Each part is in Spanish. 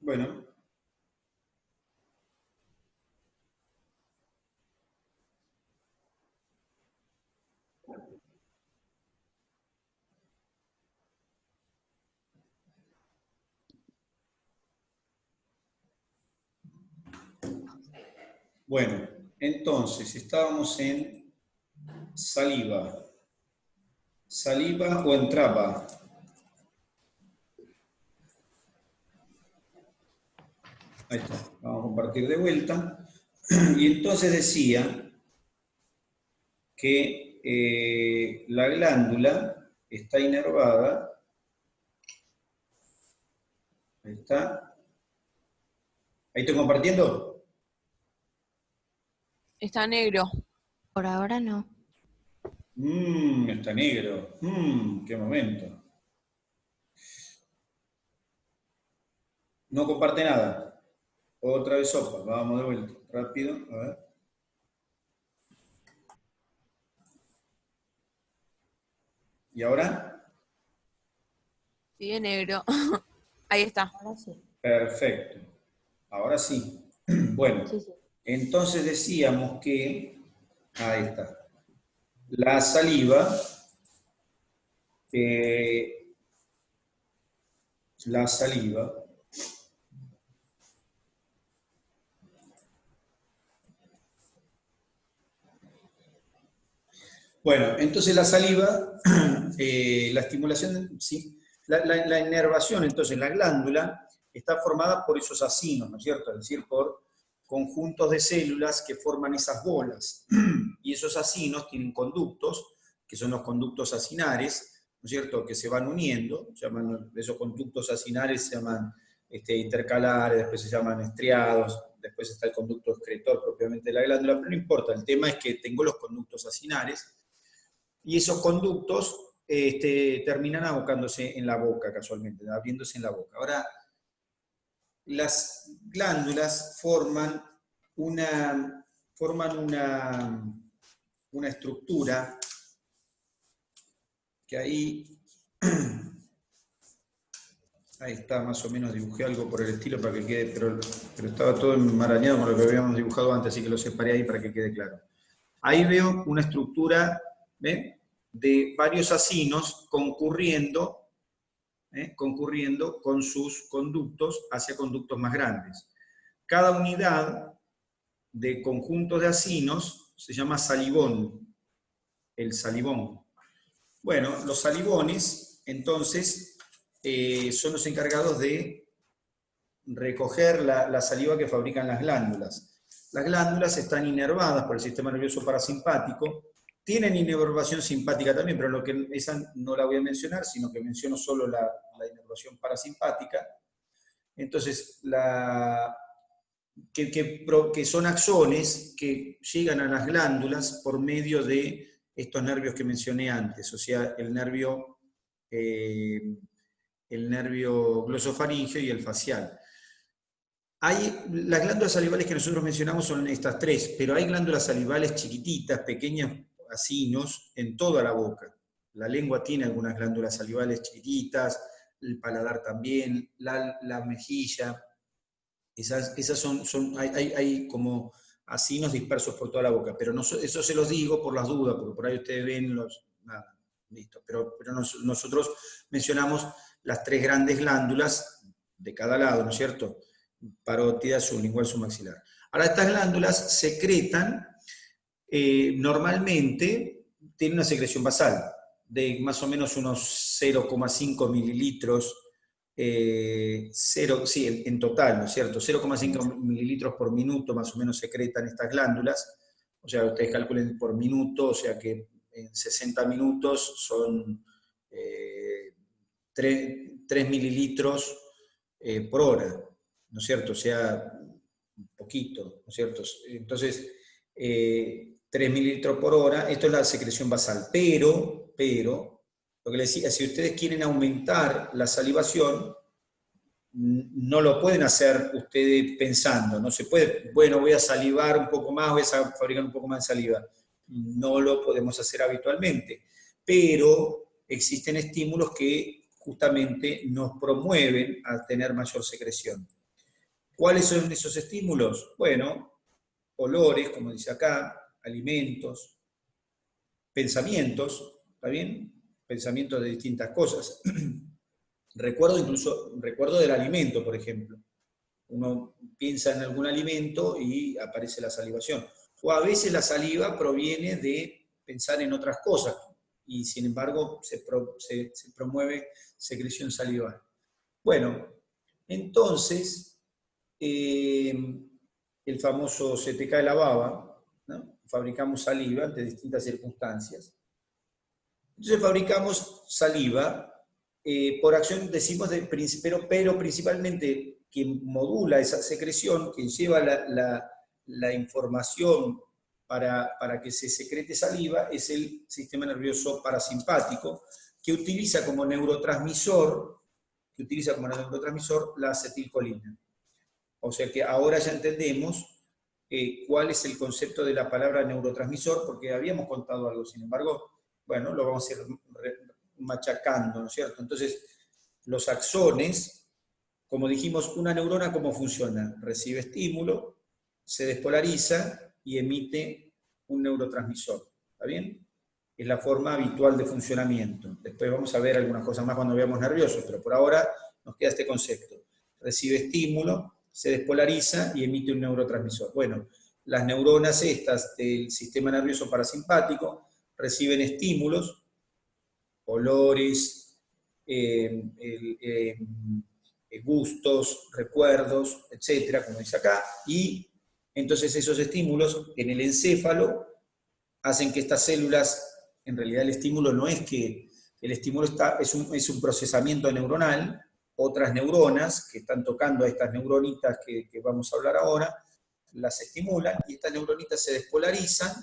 Bueno, bueno, entonces estábamos en saliva. ¿Saliva o entraba? Ahí está, vamos a compartir de vuelta. Y entonces decía que la glándula está inervada. Ahí está. ¿Ahí estoy compartiendo? Está negro. Por ahora no. Está negro. Qué momento. No comparte nada. Otra vez sopa. Vamos de vuelta. Rápido. A ver. ¿Y ahora? Sigue negro. Ahí está. Ahora sí. Perfecto. Ahora sí. Bueno, Sí, sí. entonces decíamos que, ahí está, la saliva, la saliva, bueno, entonces la saliva, la estimulación, sí, la inervación, entonces la glándula está formada por esos acinos, ¿no es cierto? Es decir, por conjuntos de células que forman esas bolas. Y esos acinos tienen conductos, que son los conductos acinares, ¿no es cierto?, que se van uniendo, esos conductos acinares se llaman intercalares, después se llaman estriados, después está el conducto excretor propiamente de la glándula, pero no importa, el tema es que tengo los conductos acinares, y esos conductos terminan abocándose en la boca, casualmente, abriéndose en la boca. Ahora, las glándulas una estructura que ahí está, más o menos dibujé algo por el estilo para que quede, pero estaba todo enmarañado con lo que habíamos dibujado antes, así que lo separé ahí para que quede claro. Ahí veo una estructura, ¿ven?, de varios acinos concurriendo con sus conductos hacia conductos más grandes. Cada unidad de conjuntos de acinos se llama salivón, el salivón. Bueno, los salivones, entonces, son los encargados de recoger la saliva que fabrican las glándulas. Las glándulas están inervadas por el sistema nervioso parasimpático, tienen inervación simpática también, pero esa no la voy a mencionar, sino que menciono solo la inervación parasimpática. Entonces, que son axones que llegan a las glándulas por medio de estos nervios que mencioné antes, o sea, el nervio glosofaríngeo y el facial. Las glándulas salivales que nosotros mencionamos son estas tres, pero hay glándulas salivales chiquititas, pequeñas, acinos, en toda la boca. La lengua tiene algunas glándulas salivales chiquititas, el paladar también, la mejilla. Esas hay como acinos dispersos por toda la boca, pero eso se los digo por las dudas, porque por ahí ustedes ven nada, listo. Pero nosotros mencionamos las tres grandes glándulas de cada lado, ¿no es cierto? Parótida, sublingual, submaxilar. Ahora, estas glándulas secretan, normalmente, tienen una secreción basal de más o menos unos 0,5 mililitros, en total, ¿no es cierto? 0,5 mililitros por minuto más o menos secretan estas glándulas, o sea, ustedes calculen por minuto, o sea que en 60 minutos son 3 mililitros por hora, ¿no es cierto? O sea, un poquito, ¿no es cierto? Entonces, 3 mililitros por hora, esto es la secreción basal, pero, lo que les decía, si ustedes quieren aumentar la salivación, no lo pueden hacer ustedes pensando, no se puede, bueno, voy a salivar un poco más, voy a fabricar un poco más de saliva. No lo podemos hacer habitualmente, pero existen estímulos que justamente nos promueven a tener mayor secreción. ¿Cuáles son esos estímulos? Bueno, olores, como dice acá, alimentos, pensamientos, ¿está bien? Pensamientos de distintas cosas. Recuerdo del alimento, por ejemplo. Uno piensa en algún alimento y aparece la salivación. O a veces la saliva proviene de pensar en otras cosas y sin embargo se promueve secreción salival. Bueno, entonces, el famoso se te cae la baba, ¿no? Fabricamos saliva ante distintas circunstancias. Entonces fabricamos saliva por acción, decimos, pero principalmente quien modula esa secreción, quien lleva la información para que se secrete saliva, es el sistema nervioso parasimpático, que utiliza como neurotransmisor la acetilcolina. O sea que ahora ya entendemos cuál es el concepto de la palabra neurotransmisor, porque habíamos contado algo, sin embargo, bueno, lo vamos a ir machacando, ¿no es cierto? Entonces, los axones, como dijimos, una neurona, ¿cómo funciona? Recibe estímulo, se despolariza y emite un neurotransmisor, ¿está bien? Es la forma habitual de funcionamiento. Después vamos a ver algunas cosas más cuando veamos nerviosos, pero por ahora nos queda este concepto. Recibe estímulo, se despolariza y emite un neurotransmisor. Bueno, las neuronas estas del sistema nervioso parasimpático reciben estímulos, olores, gustos, recuerdos, etcétera, como dice acá, y entonces esos estímulos en el encéfalo hacen que estas células, en realidad el estímulo no es que, el estímulo es un procesamiento neuronal, otras neuronas que están tocando a estas neuronitas que vamos a hablar ahora, las estimulan y estas neuronitas se despolarizan,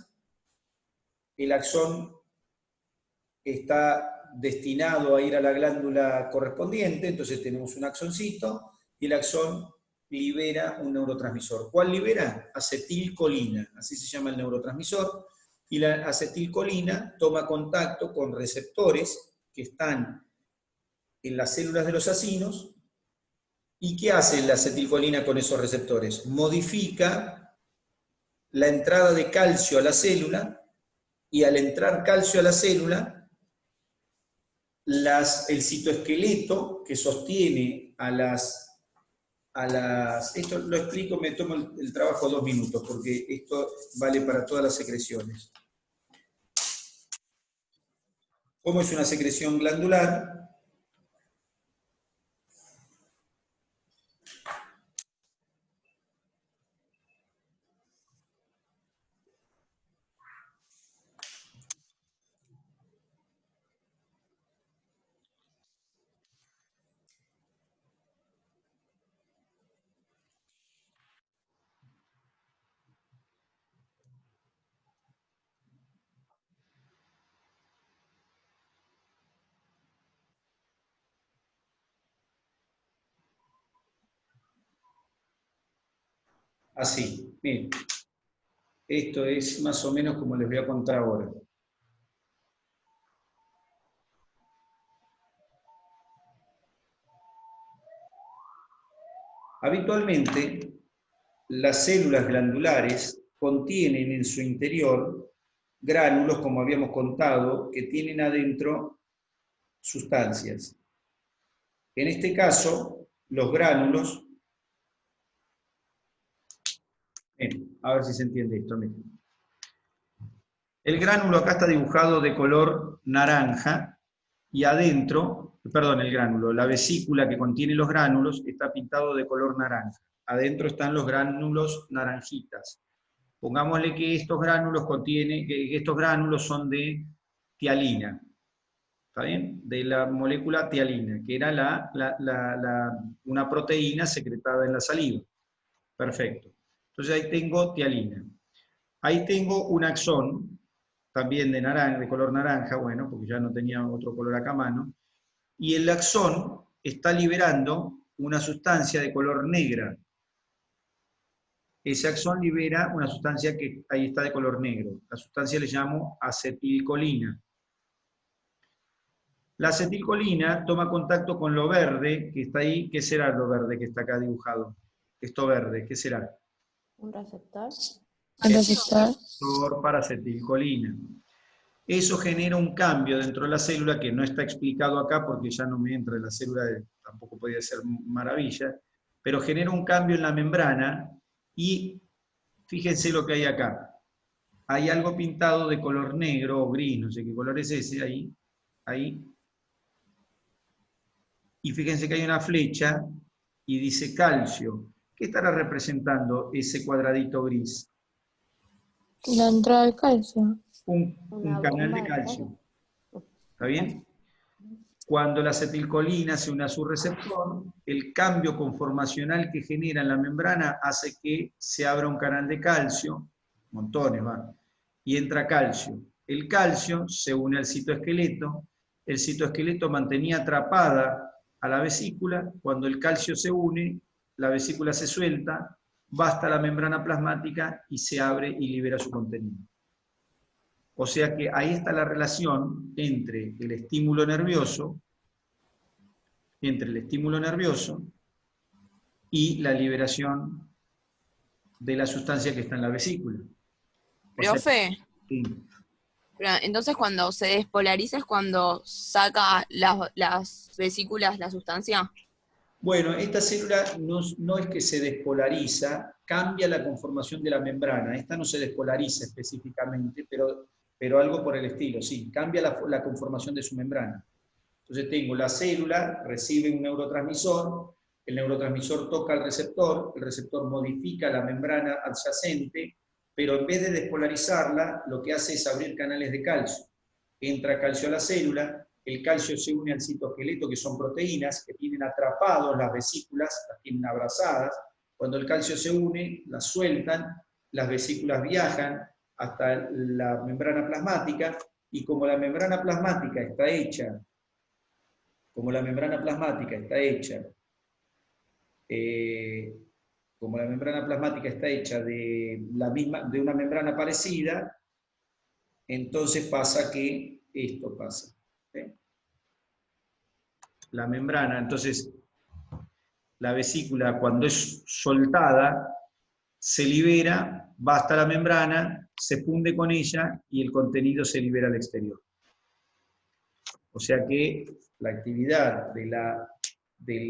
el axón está destinado a ir a la glándula correspondiente, entonces tenemos un axoncito y el axón libera un neurotransmisor. ¿Cuál libera? Acetilcolina, así se llama el neurotransmisor, y la acetilcolina toma contacto con receptores que están en las células de los acinos. ¿Y qué hace la acetilcolina con esos receptores? Modifica la entrada de calcio a la célula, y al entrar calcio a la célula, el citoesqueleto que sostiene esto lo explico, me tomo el trabajo 2 minutos, porque esto vale para todas las secreciones. ¿Cómo es una secreción glandular? Así, miren. Esto es más o menos como les voy a contar ahora. Habitualmente, las células glandulares contienen en su interior gránulos, como habíamos contado, que tienen adentro sustancias. En este caso, los gránulos, a ver si se entiende esto. Miren. El gránulo acá está dibujado de color naranja y adentro, perdón, el gránulo, la vesícula que contiene los gránulos está pintado de color naranja. Adentro están los gránulos naranjitas. Pongámosle que estos gránulos son de tialina, ¿está bien? De la molécula tialina, que era una proteína secretada en la saliva. Perfecto. Entonces ahí tengo tialina. Ahí tengo un axón, también de color naranja, bueno, porque ya no tenía otro color acá a mano, y el axón está liberando una sustancia de color negra. Ese axón libera una sustancia que ahí está de color negro. La sustancia le llamo acetilcolina. La acetilcolina toma contacto con lo verde que está ahí. ¿Qué será lo verde que está acá dibujado? Esto verde, ¿qué será? Un receptor. Un receptor. Receptor para acetilcolina. Eso genera un cambio dentro de la célula que no está explicado acá porque ya no me entra en la célula, tampoco podía ser maravilla, pero genera un cambio en la membrana y fíjense lo que hay acá. Hay algo pintado de color negro o gris, no sé qué color es ese, ahí. Y fíjense que hay una flecha y dice calcio. ¿Qué estará representando ese cuadradito gris? La entrada del calcio. Un canal de calcio. ¿Está bien? Cuando la acetilcolina se une a su receptor, el cambio conformacional que genera en la membrana hace que se abra un canal de calcio, montones van, y entra calcio. El calcio se une al citoesqueleto, el citoesqueleto mantenía atrapada a la vesícula, cuando el calcio se une, la vesícula se suelta, va hasta la membrana plasmática y se abre y libera su contenido. O sea que ahí está la relación entre el estímulo nervioso y la liberación de la sustancia que está en la vesícula. Profe, Sí. pero entonces cuando se despolariza es cuando saca las vesículas la sustancia. Bueno, esta célula no es que se despolariza, cambia la conformación de la membrana. Esta no se despolariza específicamente, pero algo por el estilo, sí, cambia la conformación de su membrana. Entonces tengo la célula, recibe un neurotransmisor, el neurotransmisor toca al receptor, el receptor modifica la membrana adyacente, pero en vez de despolarizarla, lo que hace es abrir canales de calcio. Entra calcio a la célula, el calcio se une al citoesqueleto, que son proteínas, que tienen atrapados las vesículas, las tienen abrazadas. Cuando el calcio se une, las sueltan, las vesículas viajan hasta la membrana plasmática, y como la membrana plasmática está hecha como la membrana plasmática está hecha de una membrana parecida, entonces pasa que esto pasa. ¿Sí? La membrana, entonces, la vesícula cuando es soltada, se libera, va hasta la membrana, se funde con ella y el contenido se libera al exterior. O sea que la actividad de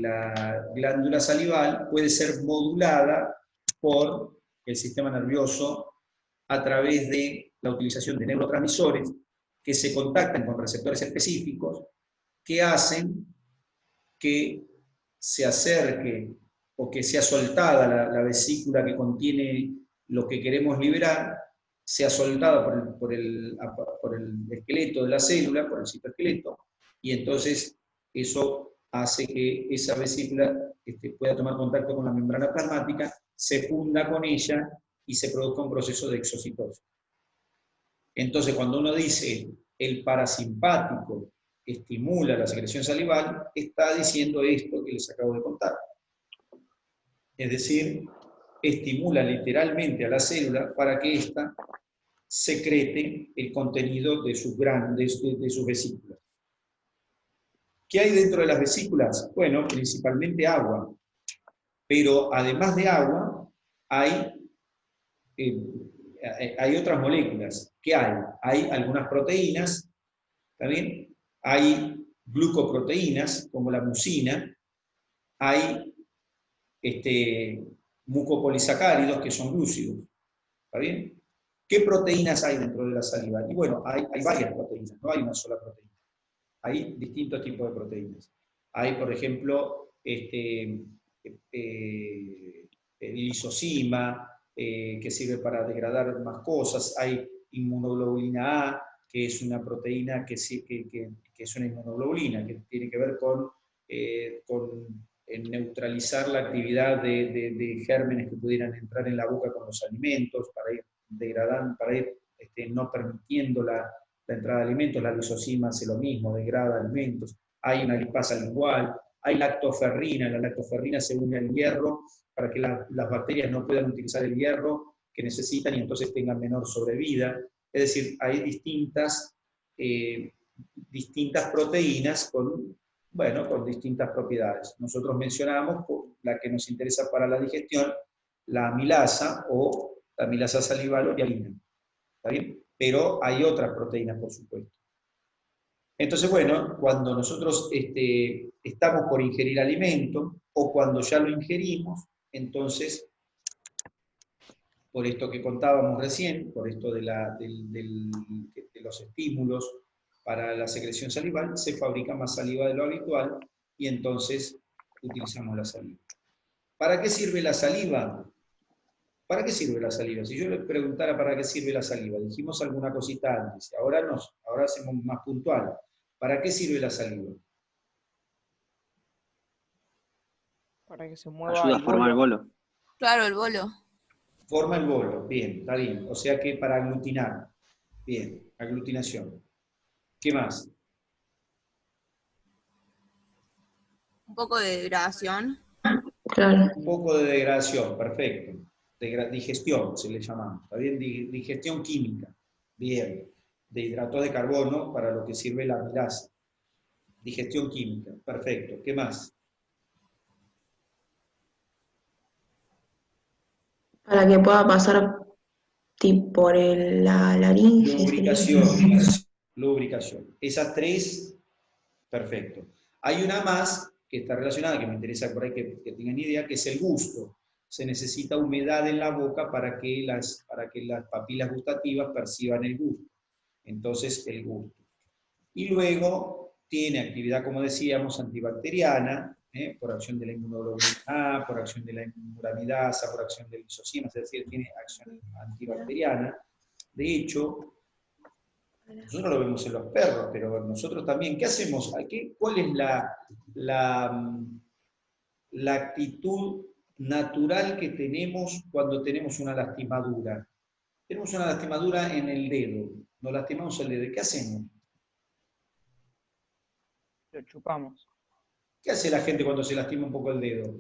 la glándula salival puede ser modulada por el sistema nervioso a través de la utilización de neurotransmisores que se contactan con receptores específicos que hacen que se acerque o que sea soltada la vesícula que contiene lo que queremos liberar, sea soltada por el esqueleto de la célula, por el citoesqueleto, y entonces eso hace que esa vesícula pueda tomar contacto con la membrana plasmática, se funda con ella y se produzca un proceso de exocitosis. Entonces, cuando uno dice el parasimpático estimula la secreción salival, está diciendo esto que les acabo de contar. Es decir, estimula literalmente a la célula para que ésta secrete el contenido de sus vesículas. ¿Qué hay dentro de las vesículas? Bueno, principalmente agua. Pero además de agua, hay otras moléculas. ¿Qué hay? Hay algunas proteínas, ¿está bien? Hay glucoproteínas, como la mucina. Hay mucopolisacáridos, que son glúcidos. ¿Está bien? ¿Qué proteínas hay dentro de la saliva? Y bueno, hay varias proteínas, no hay una sola proteína. Hay distintos tipos de proteínas. Hay, por ejemplo, lisozima, que sirve para degradar más cosas. Hay inmunoglobulina A, que es una proteína que es una inmunoglobulina, que tiene que ver con neutralizar la actividad de gérmenes que pudieran entrar en la boca con los alimentos, para ir degradando, para ir no permitiendo la entrada de alimentos. La lisozima hace lo mismo, degrada alimentos. Hay una lipasa lingual, hay lactoferrina, la lactoferrina se une al hierro para que las bacterias no puedan utilizar el hierro que necesitan y entonces tengan menor sobrevida. Es decir, hay distintas proteínas con distintas propiedades. Nosotros mencionamos la que nos interesa para la digestión, la amilasa o la amilasa salival o hialina. ¿Está bien? Pero hay otras proteínas, por supuesto. Entonces, bueno, cuando nosotros estamos por ingerir alimento o cuando ya lo ingerimos, entonces, por esto que contábamos recién, por esto de los estímulos para la secreción salival, se fabrica más saliva de lo habitual y entonces utilizamos la saliva. ¿Para qué sirve la saliva? ¿Para qué sirve la saliva? Si yo le preguntara para qué sirve la saliva, dijimos alguna cosita antes, ahora hacemos más puntual. ¿Para qué sirve la saliva? Para que se mueva Ayuda a el formar el bolo. bolo. Claro, el bolo. Forma el bolo, bien, está bien. O sea que para aglutinar. Bien, aglutinación. ¿Qué más? Un poco de degradación. Claro. Un poco de degradación, perfecto. Digestión, se le llama. ¿Está bien? Digestión química. Bien. De hidratos de carbono para lo que sirve la amilasa. Digestión química, perfecto. ¿Qué más? Para que pueda pasar por la laringe. Lubricación. Lubricación. Esas tres, perfecto. Hay una más que está relacionada, que me interesa por ahí que tengan idea, que es el gusto. Se necesita humedad en la boca para que las papilas gustativas perciban el gusto. Entonces, el gusto. Y luego tiene actividad, como decíamos, antibacteriana, por acción de la inmunoglobulina A, por acción de la inmuramidasa, por acción del lisocima, es decir, tiene acción antibacteriana. De hecho, nosotros lo vemos en los perros, pero nosotros también, ¿qué hacemos? ¿Cuál es la actitud natural que tenemos cuando tenemos una lastimadura? Tenemos una lastimadura en el dedo, nos lastimamos el dedo, ¿qué hacemos? Lo chupamos. ¿Qué hace la gente cuando se lastima un poco el dedo?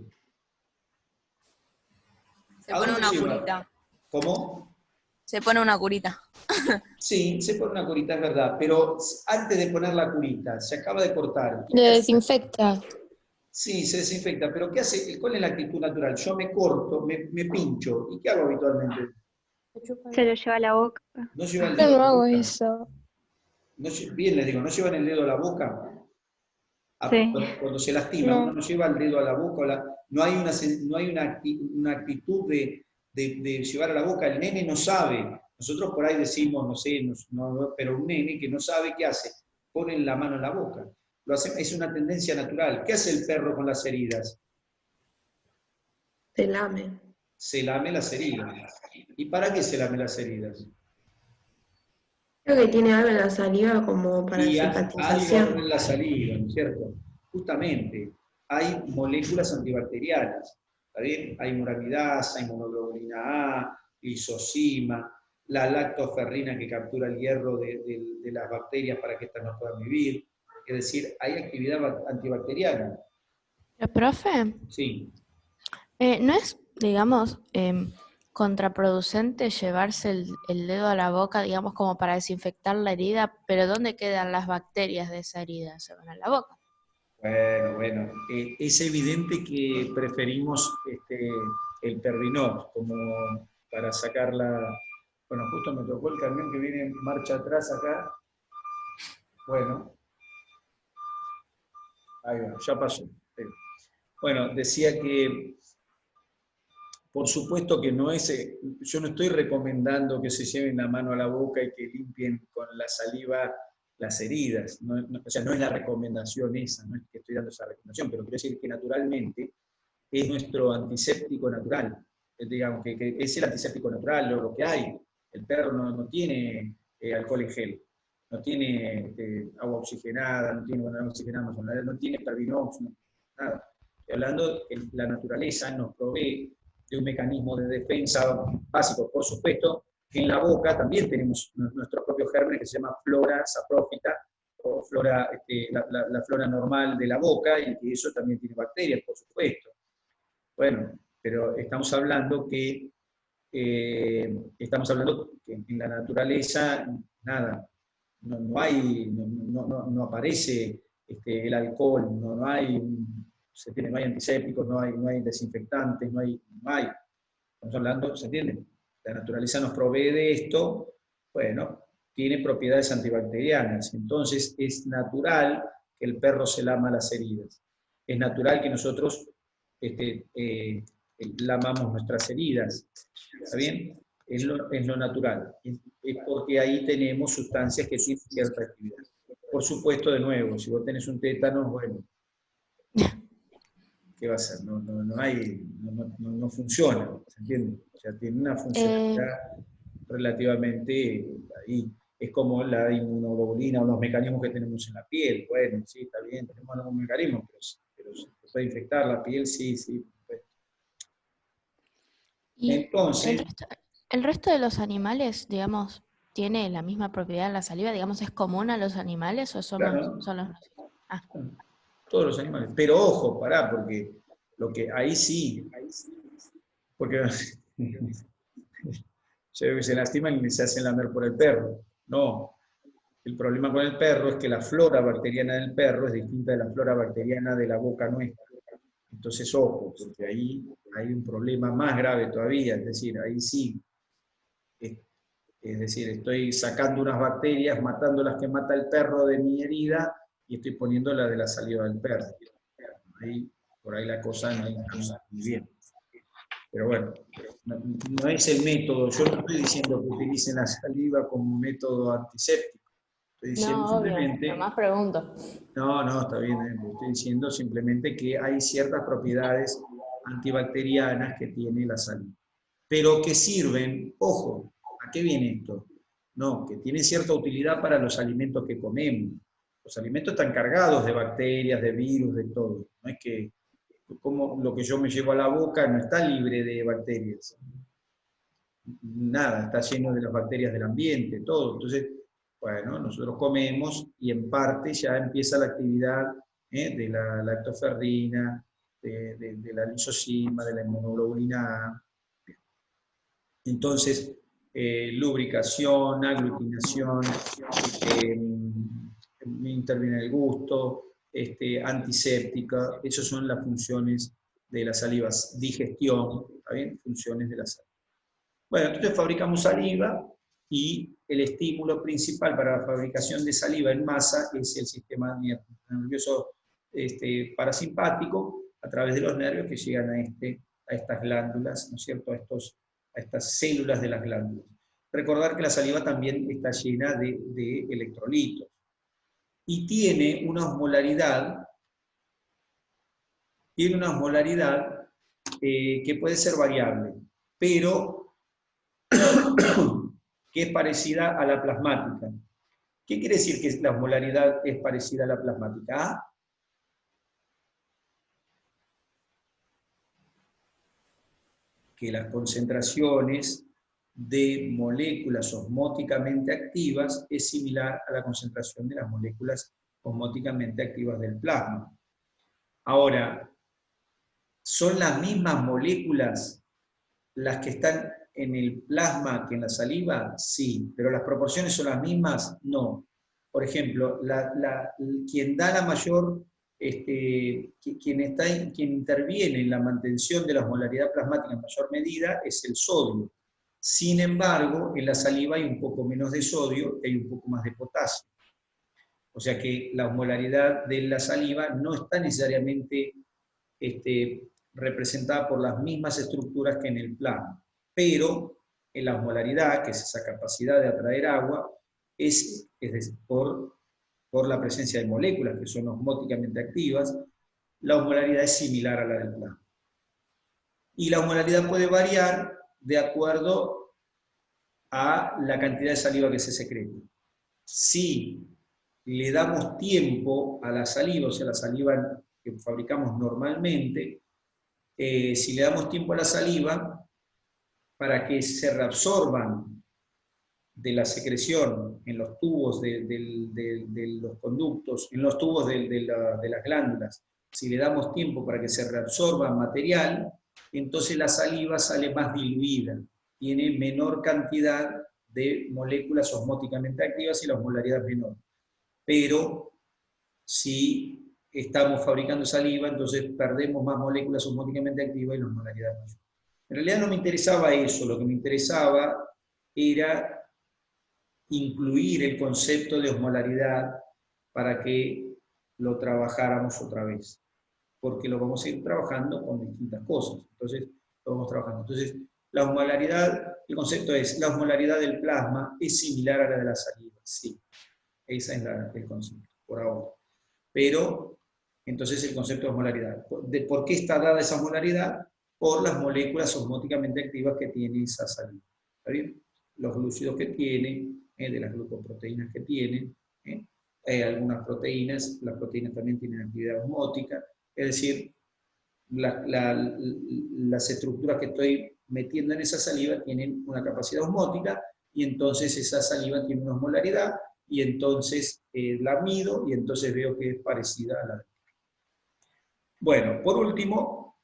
Se ¿A pone dónde una lleva? curita. ¿Cómo? Se pone una curita. Sí, se pone una curita, es verdad, pero antes de poner la curita, se acaba de cortar. Lo desinfecta. Sí, se desinfecta, pero ¿qué hace? ¿Cuál es la actitud natural? Yo me corto, me pincho, ¿y qué hago habitualmente? Se lo lleva a la boca. No lleva el Yo dedo no a la hago boca. eso. Bien, les digo, ¿no llevan el dedo a la boca? Sí. Cuando se lastima, uno No. no lleva el dedo a la boca, no hay una actitud de llevar a la boca, el nene no sabe. Nosotros por ahí decimos, no sé, pero un nene que no sabe qué hace, pone la mano en la boca. Es una tendencia natural. ¿Qué hace el perro con las heridas? Se lame. Se lame las heridas. ¿Y para qué se lame las heridas? Creo que tiene algo en la saliva como para Y algo cicatrización. en la saliva, ¿no es cierto? Justamente, hay moléculas antibacterianas, ¿está bien? Hay muramidasa, inmunoglobulina A, lisocima, la lactoferrina que captura el hierro de las bacterias para que éstas no puedan vivir. Es decir, hay actividad antibacteriana. Pero, profe, Sí. ¿no es, digamos, contraproducente llevarse el dedo a la boca, digamos, como para desinfectar la herida? Pero ¿dónde quedan las bacterias de esa herida? Se van a la boca. Bueno, es evidente que preferimos el Pervinot como para sacarla. Bueno, justo me tocó el camión que viene en marcha atrás acá. Bueno, ahí va, ya pasó. Bueno, decía que, por supuesto que no es, yo no estoy recomendando que se lleven la mano a la boca y que limpien con la saliva las heridas, o sea, no es la recomendación esa, no es que estoy dando esa recomendación, pero quiero decir que naturalmente es nuestro antiséptico natural, digamos, que es el antiséptico natural, lo que hay. El perro no tiene alcohol en gel, no tiene agua oxigenada, no tiene agua oxigenada, no tiene Pervinox, nada. Estoy hablando que la naturaleza nos provee de un mecanismo de defensa básico, por supuesto, que en la boca también tenemos nuestro propio germen que se llama flora saprófita, o flora, la flora normal de la boca, y que eso también tiene bacterias, por supuesto. Bueno, pero estamos hablando que en la naturaleza, nada, no aparece el alcohol, no hay ¿se entiende? No hay antisépticos, no hay desinfectantes, no hay. Estamos hablando, ¿se entiende? La naturaleza nos provee de esto, bueno, tiene propiedades antibacterianas, entonces es natural que el perro se lama las heridas. Es natural que nosotros lamamos nuestras heridas, ¿está bien? Es lo natural, es porque ahí tenemos sustancias que tienen cierta actividad. Por supuesto, de nuevo, si vos tenés un tétano, bueno, ¿qué va a hacer? No funciona, ¿se entiende? O sea, tiene una funcionalidad relativamente ahí. Es como la inmunoglobulina o los mecanismos que tenemos en la piel. Bueno, sí, está bien, tenemos algunos mecanismos, pero se puede infectar la piel, sí. ¿Y Entonces, el resto de los animales, digamos, tiene la misma propiedad en la saliva? Digamos, ¿es común a los animales o claro, son los... Ah, todos los animales. Pero ojo, pará, porque ahí sí, porque se lastiman y se hacen lamer por el perro. No. El problema con el perro es que la flora bacteriana del perro es distinta de la flora bacteriana de la boca nuestra. Entonces, ojo, porque ahí hay un problema más grave todavía, es decir, ahí sí. Es decir, estoy sacando unas bacterias, matando las que mata el perro de mi herida y estoy poniendo la de la saliva del perro. Por ahí la cosa no está muy bien. Pero bueno, no es el método. Yo no estoy diciendo que utilicen la saliva como método antiséptico. Estoy diciendo no, obvio, simplemente... nomás pregunto. No, está bien. Estoy diciendo simplemente que hay ciertas propiedades antibacterianas que tiene la saliva. Pero que sirven, ojo, ¿a qué viene esto? No, que tienen cierta utilidad para los alimentos que comemos. Los alimentos están cargados de bacterias, de virus, de todo. No es que como lo que yo me llevo a la boca no está libre de bacterias. Nada, está lleno de las bacterias del ambiente, todo. Entonces, bueno, nosotros comemos y en parte ya empieza la actividad de la lactoferrina, de la lisozima, de la inmunoglobulina A. Entonces, lubricación, aglutinación, interviene el gusto, antiséptica, esas son las funciones de las salivas, digestión, ¿está bien? Funciones de la saliva. Bueno, entonces fabricamos saliva y el estímulo principal para la fabricación de saliva en masa es el sistema nervioso parasimpático a través de los nervios que llegan a estas glándulas, ¿no es cierto?, a estas células de las glándulas. Recordar que la saliva también está llena de electrolitos y tiene una osmolaridad que puede ser variable, pero que es parecida a la plasmática. ¿Qué quiere decir que la osmolaridad es parecida a la plasmática? Que las concentraciones de moléculas osmóticamente activas es similar a la concentración de las moléculas osmóticamente activas del plasma. Ahora, ¿son las mismas moléculas las que están en el plasma que en la saliva? Sí, pero las proporciones son las mismas, no. Por ejemplo, quien da la mayor, quien interviene en la mantención de la osmolaridad plasmática en mayor medida es el sodio. Sin embargo, en la saliva hay un poco menos de sodio y hay un poco más de potasio. O sea que la osmolaridad de la saliva no está necesariamente representada por las mismas estructuras que en el plasma, pero en la osmolaridad, que es esa capacidad de atraer agua, es decir, por la presencia de moléculas que son osmóticamente activas, la osmolaridad es similar a la del plasma. Y la osmolaridad puede variar de acuerdo a la cantidad de saliva que se secreta. Si le damos tiempo a la saliva, o sea, la saliva que fabricamos normalmente, si le damos tiempo a la saliva para que se reabsorban de la secreción en los tubos de los conductos, en los tubos de las glándulas, si le damos tiempo para que se reabsorba material, entonces la saliva sale más diluida, tiene menor cantidad de moléculas osmóticamente activas y la osmolaridad es menor. Pero si estamos fabricando saliva, entonces perdemos más moléculas osmóticamente activas y la osmolaridad es mayor. En realidad no me interesaba eso, lo que me interesaba era incluir el concepto de osmolaridad para que lo trabajáramos otra vez, porque lo vamos a ir trabajando con distintas cosas, entonces lo vamos trabajando. Entonces, la osmolaridad, el concepto es, la osmolaridad del plasma es similar a la de la saliva, sí, ese es el concepto, por ahora. Pero, entonces el concepto de osmolaridad. ¿Por qué está dada esa osmolaridad? Por las moléculas osmóticamente activas que tiene esa saliva. ¿Está bien? Los glúcidos que tiene, de las glucoproteínas que tiene, algunas proteínas, las proteínas también tienen actividad osmótica, es decir, las estructuras que estoy metiendo en esa saliva tienen una capacidad osmótica, y entonces esa saliva tiene una osmolaridad, y entonces la mido, y entonces veo que es parecida a la de... Bueno, por último,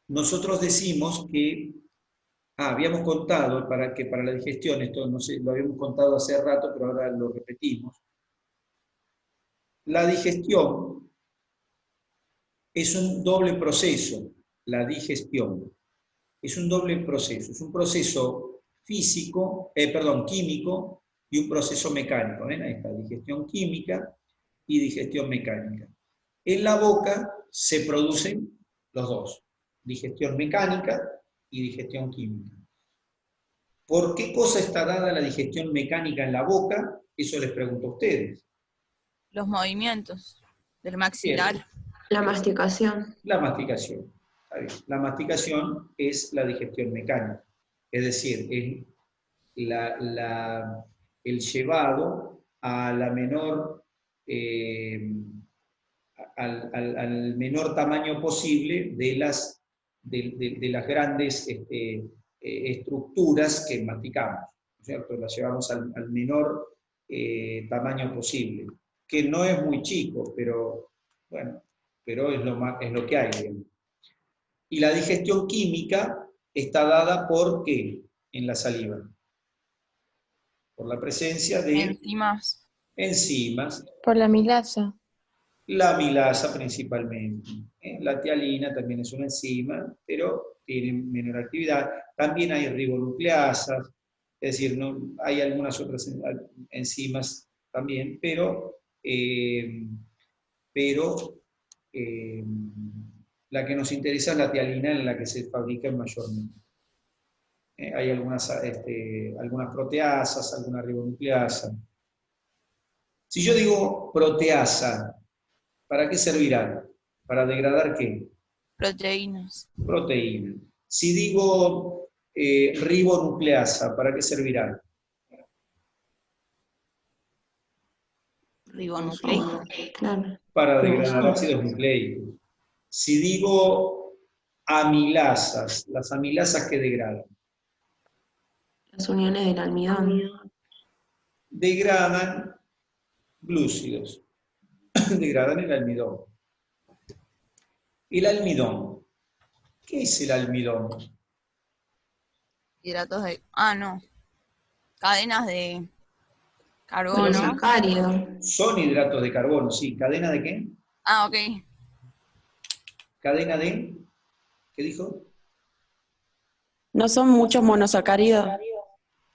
nosotros decimos que, habíamos contado, para la digestión, esto no sé, lo habíamos contado hace rato, pero ahora lo repetimos, la digestión es un doble proceso, la digestión. Es un doble proceso, es un proceso químico y un proceso mecánico. ¿Ven? Ahí está, digestión química y digestión mecánica. En la boca se producen los dos, digestión mecánica y digestión química. ¿Por qué cosa está dada la digestión mecánica en la boca? Eso les pregunto a ustedes. Los movimientos del Bien. maxilar. La masticación. La masticación. Está bien. La masticación es la digestión mecánica, es decir, es el llevado a la menor, al menor tamaño posible de las grandes estructuras que masticamos, ¿no es cierto? Las llevamos al menor tamaño posible, que no es muy chico, pero bueno, pero es lo que hay, digamos. Y la digestión química está dada por ¿qué? En la saliva. Por la presencia de Enzimas. enzimas, Por la milasa. la milasa principalmente. La tialina también es una enzima, pero tiene menor actividad. También hay ribonucleasas, es decir, no, hay algunas otras enzimas también, pero la que nos interesa es la tialina, en la que se fabrica mayormente. Hay algunas proteasas, alguna ribonucleasa. Si yo digo proteasa, ¿para qué servirá? ¿Para degradar qué? Proteínas. Proteína. Si digo ribonucleasa, ¿para qué servirá? Ribonucleico. Claro. Para degradar ácidos nucleicos. Si digo amilasas, las amilasas que degradan. Las uniones del almidón. Degradan glúcidos. Degradan el almidón. El almidón. ¿Qué es el almidón? Hidratos de... no. Cadenas de carbono. Monosacárido. Son hidratos de carbono, sí. ¿Cadena de qué? Ok. ¿Cadena de? ¿Qué dijo? No son muchos monosacáridos.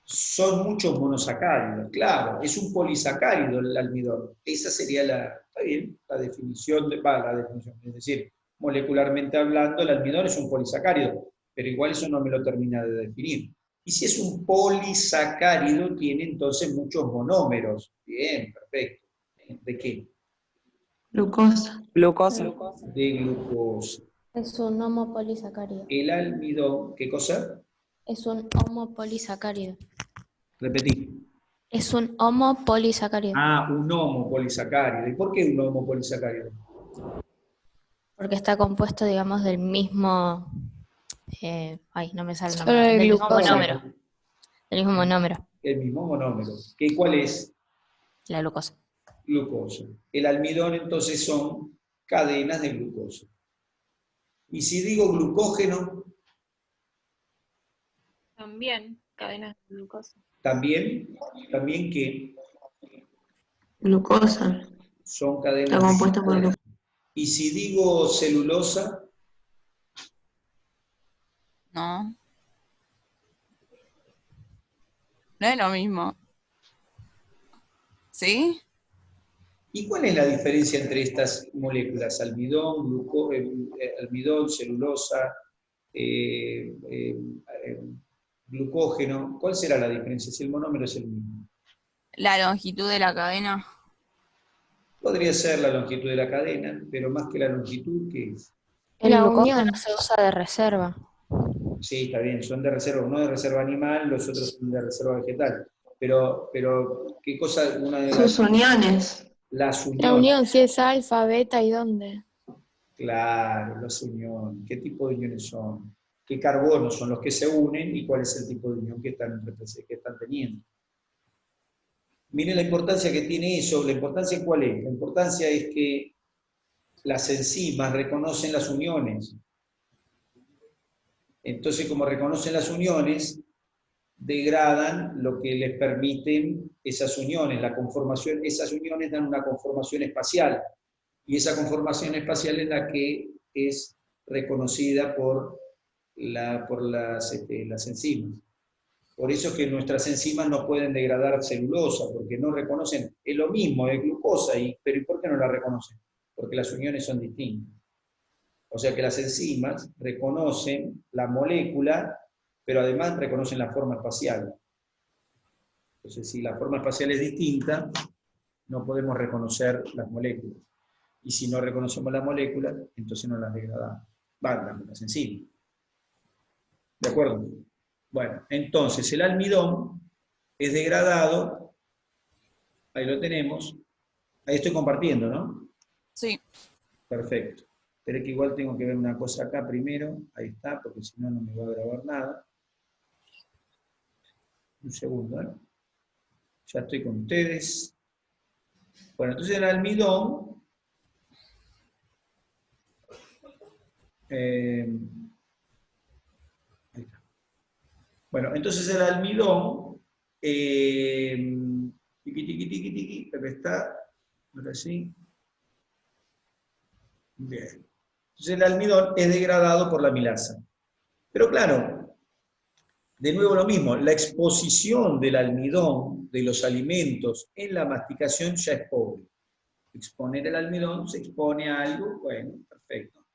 Son muchos monosacáridos, claro. Es un polisacárido el almidón. Esa sería está bien, la definición, es decir, molecularmente hablando, el almidón es un polisacárido, pero igual eso no me lo termina de definir. Y si es un polisacárido, tiene entonces muchos monómeros. Bien, perfecto. ¿De qué? Glucosa. Glucosa. De glucosa. Es un homopolisacárido. El almidón, ¿qué cosa? Es un homopolisacárido. Repetí. Es un homopolisacárido. Un homopolisacárido. ¿Y por qué un homopolisacárido? Porque está compuesto, digamos, del mismo... no me sale el Solo nombre. de Del mismo glucosa. monómero. Del mismo monómero. El mismo monómero. ¿Cuál es? La glucosa. Glucosa. El almidón entonces son cadenas de glucosa. Y si digo glucógeno, También cadenas de glucosa. también que Glucosa. son cadenas Está compuesta por digitales. Y si digo celulosa, No. No es lo mismo. ¿Sí? ¿y cuál es la diferencia entre estas moléculas? Almidón, almidón, celulosa, eh, eh, eh, glucógeno. ¿Cuál será la diferencia si el monómero es el mismo? La longitud de la cadena. Podría ser la longitud de la cadena, pero más que la longitud, ¿qué es? El La glucógeno unión. se usa de reserva. Sí, está bien, son de reserva, uno de reserva animal, los otros son de reserva vegetal. Pero ¿qué cosa? Una de sus uniones. las La uniones. unión, si es alfa, beta y dónde. Claro, las uniones. ¿Qué tipo de uniones son? ¿Qué carbonos son los que se unen y cuál es el tipo de unión que están teniendo? Miren la importancia que tiene eso. ¿La importancia cuál es? La importancia es que las enzimas reconocen las uniones. Entonces, como reconocen las uniones, degradan lo que les permiten esas uniones. La conformación, esas uniones dan una conformación espacial. Y esa conformación espacial es la que es reconocida por las enzimas. Por eso es que nuestras enzimas no pueden degradar celulosa, porque no reconocen, es lo mismo, es glucosa, pero ¿y por qué no la reconocen? Porque las uniones son distintas. O sea que las enzimas reconocen la molécula, pero además reconocen la forma espacial. Entonces, si la forma espacial es distinta, no podemos reconocer las moléculas. Y si no reconocemos las moléculas, entonces no las degradamos. Las enzimas. ¿De acuerdo? Bueno, entonces el almidón es degradado, ahí lo tenemos, ahí estoy compartiendo, ¿no? Sí. Perfecto. Pero que igual tengo que ver una cosa acá primero, ahí está, porque si no, no me va a grabar nada. Un segundo, ¿eh? Ya estoy con ustedes. Bueno, entonces el almidón, ahí está. Bueno, entonces el almidón, tiqui, tiqui, tiqui, tiqui, acá está, ahora sí. Bien. Entonces el almidón es degradado por la amilasa. Pero claro, de nuevo lo mismo, la exposición del almidón, de los alimentos, en la masticación ya es pobre. Exponer el almidón se expone a algo, bueno, perfecto.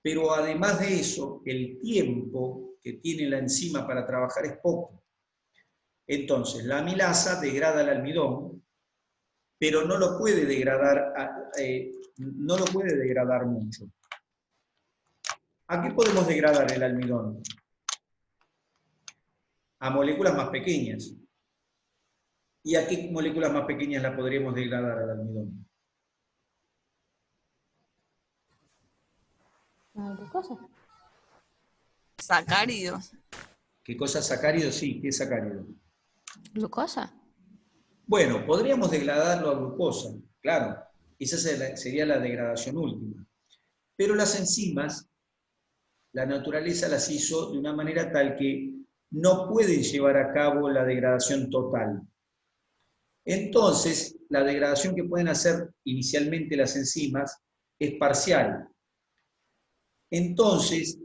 Pero además de eso, el tiempo que tiene la enzima para trabajar es poco. Entonces, la amilasa degrada el almidón, pero no lo puede degradar, no lo puede degradar mucho. ¿A qué podemos degradar el almidón? A moléculas más pequeñas. ¿Y a qué moléculas más pequeñas la podríamos degradar al almidón? ¿Glucosa? Sacáridos. ¿Qué cosa es sacárido? Sí, ¿qué es sacárido? ¿Glucosa? Bueno, podríamos degradarlo a glucosa, claro. Esa sería la degradación última. Pero las enzimas, la naturaleza las hizo de una manera tal que no pueden llevar a cabo la degradación total. Entonces, la degradación que pueden hacer inicialmente las enzimas es parcial. Entonces,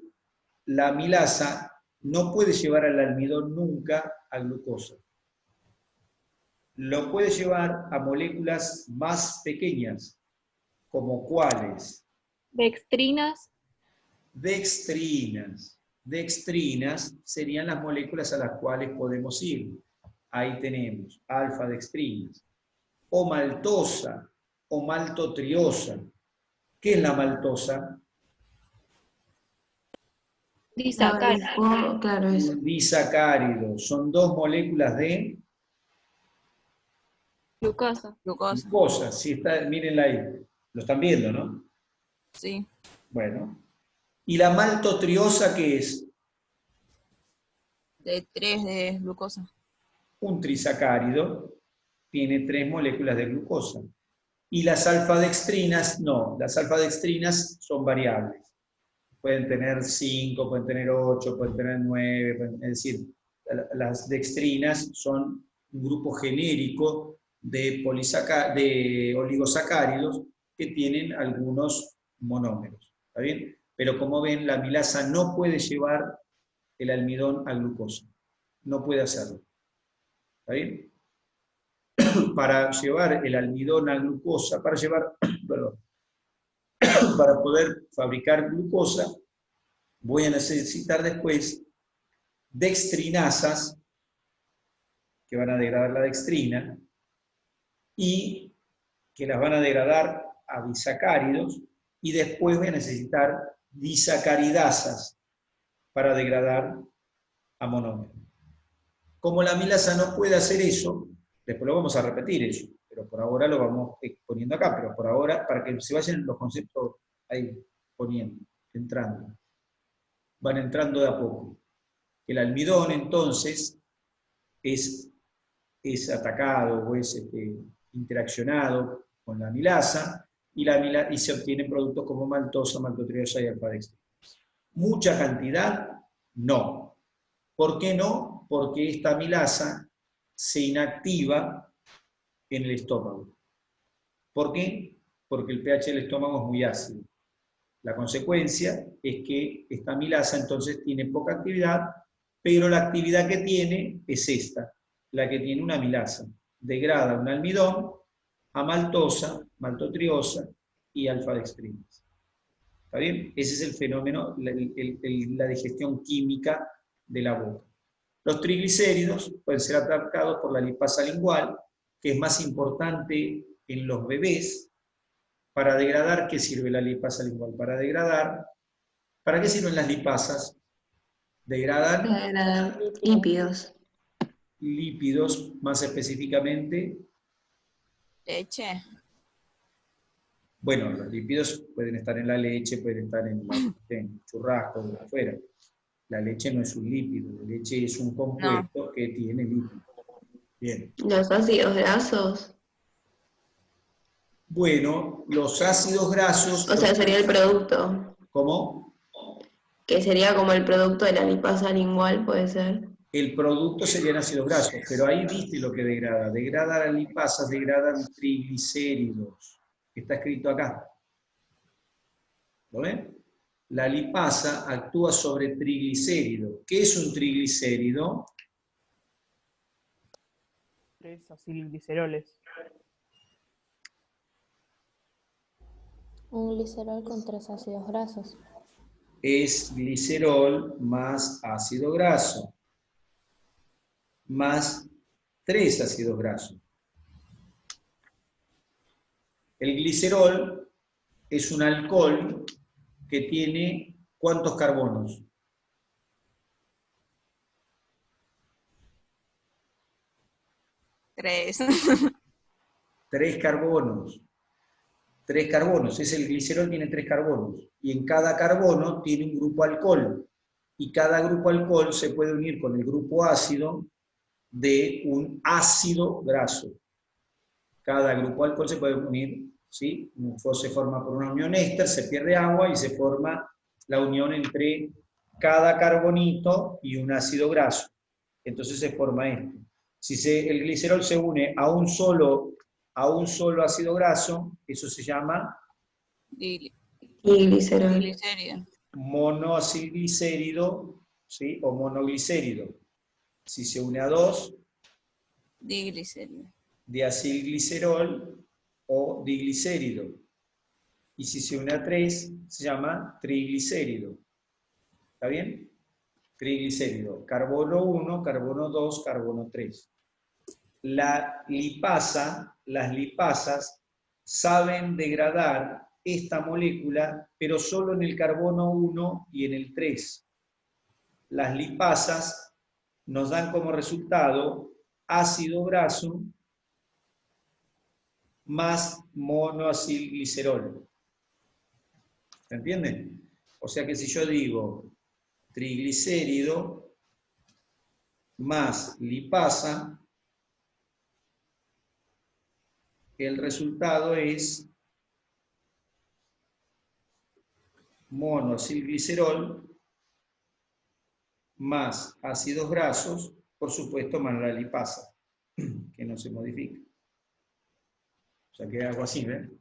la amilasa no puede llevar al almidón nunca a glucosa. Lo puede llevar a moléculas más pequeñas, como ¿cuáles? Dextrinas. Dextrinas. Dextrinas serían las moléculas a las cuales podemos ir. Ahí tenemos alfa-dextrinas. O maltosa, o maltotriosa. ¿Qué es la maltosa? Disacárido. Claro, eso. Un disacárido. Son dos moléculas de Glucosa. Glucosa. glucosa. Sí, está, mírenla ahí. Lo están viendo, ¿no? Sí. Bueno. ¿Y la maltotriosa qué es? De 3 de glucosa. Un trisacárido tiene 3 moléculas de glucosa. Y las alfa-dextrinas, no. Las alfa-dextrinas son variables. Pueden tener 5, pueden tener 8, pueden tener 9, es decir, las dextrinas son un grupo genérico de oligosacáridos que tienen algunos monómeros. ¿Está bien? Pero como ven, la amilasa no puede llevar el almidón a glucosa. No puede hacerlo. ¿Está bien? Para llevar el almidón a glucosa, para poder fabricar glucosa, voy a necesitar después dextrinasas, que van a degradar la dextrina, y que las van a degradar a disacáridos, y después voy a necesitar disacaridasas para degradar a monómeros. Como la amilasa no puede hacer eso, después lo vamos a repetir eso, pero por ahora lo vamos poniendo acá, pero por ahora, para que se vayan los conceptos ahí poniendo, entrando. Van entrando de a poco. El almidón, entonces, es atacado o es interaccionado con la amilasa, y se obtienen productos como maltosa, maltotriosa y alfa-dextrina. ¿Mucha cantidad? No. ¿Por qué no? Porque esta amilasa se inactiva en el estómago. ¿Por qué? Porque el pH del estómago es muy ácido. La consecuencia es que esta amilasa entonces tiene poca actividad, pero la actividad que tiene es esta, la que tiene una amilasa. Degrada un almidón a maltosa, maltotriosa y alfa-dextrinas. ¿Está bien? Ese es el fenómeno, la digestión química de la boca. Los triglicéridos pueden ser atacados por la lipasa lingual, que es más importante en los bebés. Para degradar, ¿qué sirve la lipasa lingual? Para degradar, ¿para qué sirven las lipasas? Degradan Lípidos. lípidos, más específicamente. Leche. Bueno, los lípidos pueden estar en la leche, pueden estar en churrasco, afuera. La leche no es un lípido, la leche es un compuesto que tiene lípidos. Bien. Los ácidos grasos. Bueno, los ácidos grasos... O sea, sería el producto. ¿Cómo? Que sería como el producto de la lipasa lingual, puede ser. El producto serían ácidos grasos, pero ahí viste lo que degrada. Degrada las lipasas, degradan triglicéridos. Está escrito acá. ¿Lo ven? La lipasa actúa sobre triglicérido. ¿Qué es un triglicérido? 3 acilgliceroles. Un glicerol con 3 ácidos grasos. Es glicerol más ácido graso, más 3 ácidos grasos. El glicerol es un alcohol que tiene ¿cuántos carbonos? 3. 3 carbonos. 3 carbonos. El glicerol tiene 3 carbonos. Y en cada carbono tiene un grupo alcohol. Y cada grupo alcohol se puede unir con el grupo ácido de un ácido graso. Cada grupo alcohol se puede unir, ¿sí? Se forma por una unión éster, se pierde agua y se forma la unión entre cada carbonito y un ácido graso. Entonces se forma esto. Si el glicerol se une a un solo ácido graso, eso se llama Glicerol. monoacilglicérido, ¿sí? O monoglicérido. Si se une a 2, diglicérido. diacilglicerol o diglicérido. Y si se une a 3, se llama triglicérido. ¿Está bien? Triglicérido. Carbono 1, carbono 2, carbono 3. Las lipasas saben degradar esta molécula, pero solo en el carbono 1 y en el 3. Las lipasas nos dan como resultado ácido graso más monoacilglicerol. ¿Se entiende? O sea que si yo digo triglicérido más lipasa, el resultado es monoacilglicerol más ácidos grasos, por supuesto más la lipasa, que no se modifica. O sea que hago así, ¿ven?